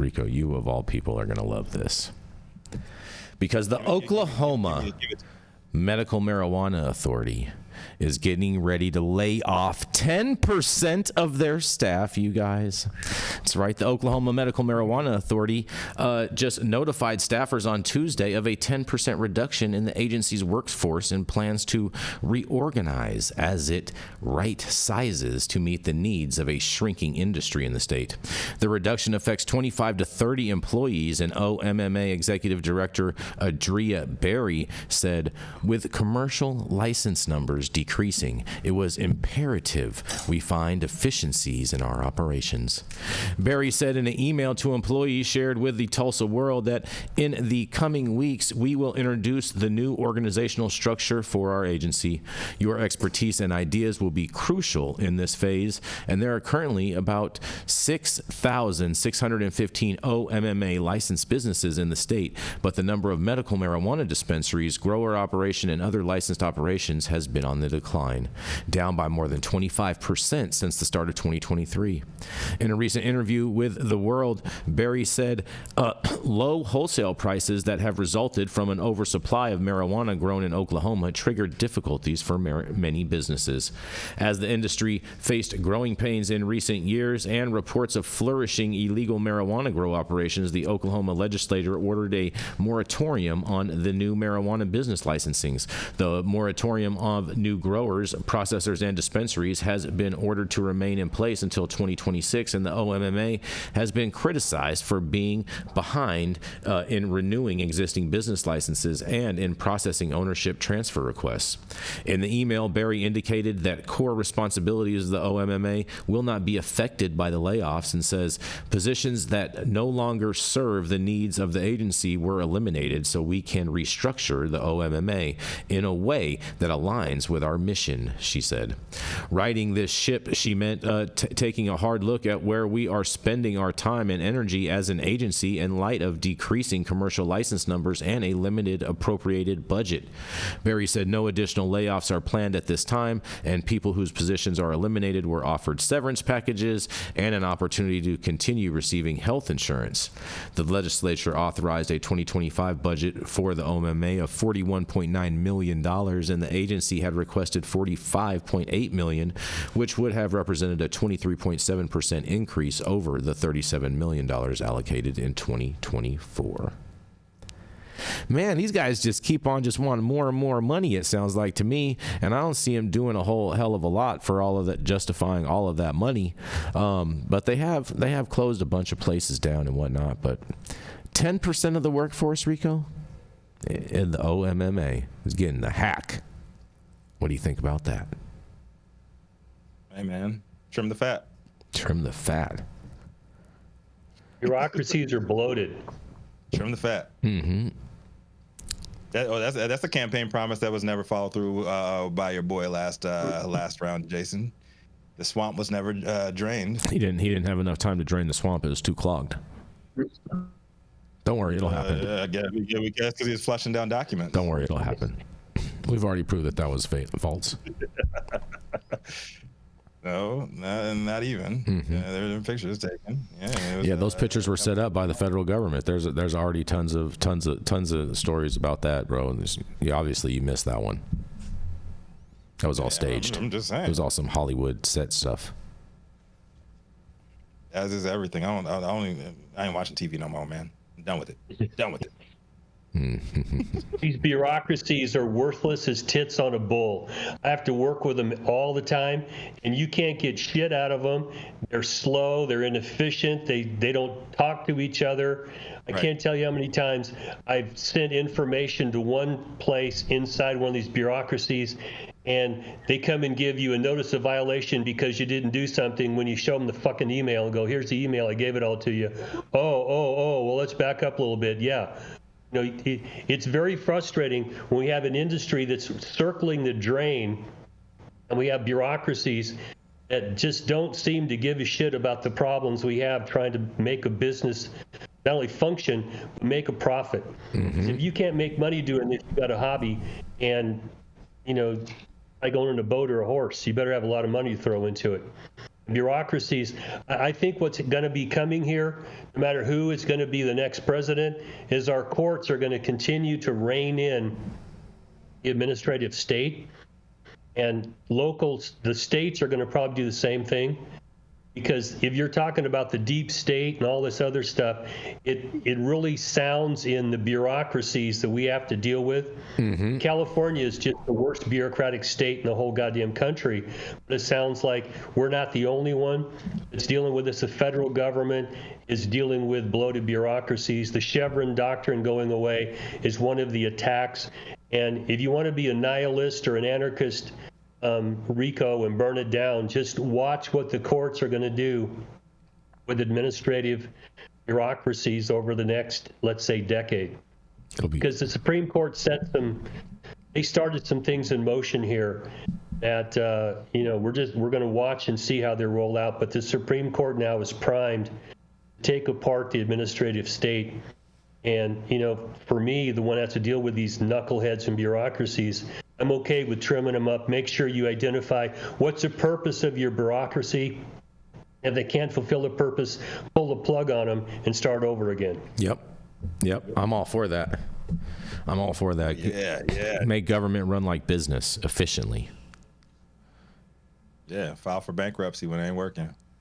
Rico, you of all people are going to love this. Because the Oklahoma Medical Marijuana Authority is getting ready to lay off 10% of their staff, you guys. That's right. The Oklahoma Medical Marijuana Authority just notified staffers on Tuesday of a 10% reduction in the agency's workforce and plans to reorganize as it right sizes to meet the needs of a shrinking industry in the state. The reduction affects 25 to 30 employees, and OMMA Executive Director Adria Berry said, with commercial license numbers decreasing, it was imperative we find efficiencies in our operations. Berry said in an email to employees shared with the Tulsa World that in the coming weeks, we will introduce the new organizational structure for our agency. Your expertise and ideas will be crucial in this phase, and there are currently about 6,615 OMMA licensed businesses in the state, but the number of medical marijuana dispensaries, grower operation, and other licensed operations has been on the decline, down by more than 25% since the start of 2023. In a recent interview with The World, Berry said low wholesale prices that have resulted from an oversupply of marijuana grown in Oklahoma triggered difficulties for many businesses. As the industry faced growing pains in recent years and reports of flourishing illegal marijuana grow operations, the Oklahoma legislature ordered a moratorium on the new marijuana business licensings. The moratorium of new growers, processors, and dispensaries has been ordered to remain in place until 2026, and the OMMA has been criticized for being behind in renewing existing business licenses and in processing ownership transfer requests. In the email, Berry indicated that core responsibilities of the OMMA will not be affected by the layoffs and says positions that no longer serve the needs of the agency were eliminated so we can restructure the OMMA in a way that aligns with our mission, she said. Riding this ship, she meant taking a hard look at where we are spending our time and energy as an agency in light of decreasing commercial license numbers and a limited appropriated budget. Berry said no additional layoffs are planned at this time, and people whose positions are eliminated were offered severance packages and an opportunity to continue receiving health insurance. The legislature authorized a 2025 budget for the OMMA of $41.9 million, and the agency had requested $45.8 million, which would have represented a 23.7% increase over the $37 million allocated in 2024. Man, these guys just keep on just wanting more and more money, it sounds like to me, and I don't see them doing a whole hell of a lot for all of that, justifying all of that money. But they have closed a bunch of places down and whatnot. But 10% of the workforce, Rico, in the OMMA is getting the hack. What do you think about that? Hey, man, trim the fat. Trim the fat. Bureaucracies are bloated. Trim the fat. Mm-hmm. That's a campaign promise that was never followed through by your boy last round, Jason. The swamp was never drained. He didn't have enough time to drain the swamp. It was too clogged. Don't worry, it'll happen. We guess because he was flushing down documents. Don't worry, it'll happen. We've already proved that was false. No, not even. Mm-hmm. Yeah, there were pictures taken. Yeah, those pictures were set up by the federal government. There's already tons of stories about that, bro. Obviously you missed that one. That was all staged. I'm just saying. It was all some Hollywood set stuff. As is everything. I ain't watching TV no more, man. I'm done with it. Done with it. These bureaucracies are worthless as tits on a bull. I have to work with them all the time, and you can't get shit out of them. They're slow. They're inefficient. They don't talk to each other. I can't tell you how many times I've sent information to one place inside one of these bureaucracies, and they come and give you a notice of violation because you didn't do something when you show them the fucking email and go, here's the email. I gave it all to you. Oh, well, let's back up a little bit. Yeah. You know, it's very frustrating when we have an industry that's circling the drain and we have bureaucracies that just don't seem to give a shit about the problems we have trying to make a business not only function, but make a profit. Mm-hmm. If you can't make money doing this, you've got a hobby, and, you know, like owning a boat or a horse, you better have a lot of money to throw into it. Bureaucracies. I think what's going to be coming here, no matter who is going to be the next president, is our courts are going to continue to rein in the administrative state, and the states are going to probably do the same thing. Because if you're talking about the deep state and all this other stuff, it really sounds in the bureaucracies that we have to deal with. Mm-hmm. California is just the worst bureaucratic state in the whole goddamn country. But it sounds like we're not the only one that's dealing with this. The federal government is dealing with bloated bureaucracies. The Chevron doctrine going away is one of the attacks. And if you want to be a nihilist or an anarchist, Rico, and burn it down, just watch what the courts are going to do with administrative bureaucracies over the next, let's say, decade. Because the Supreme Court they started some things in motion here that, we're going to watch and see how they roll out. But the Supreme Court now is primed to take apart the administrative state. And, for me, the one that has to deal with these knuckleheads and bureaucracies, I'm okay with trimming them up. Make sure you identify what's the purpose of your bureaucracy. If they can't fulfill the purpose, pull the plug on them and start over again. Yep. I'm all for that. Yeah. Make government run like business efficiently. Yeah, file for bankruptcy when it ain't working.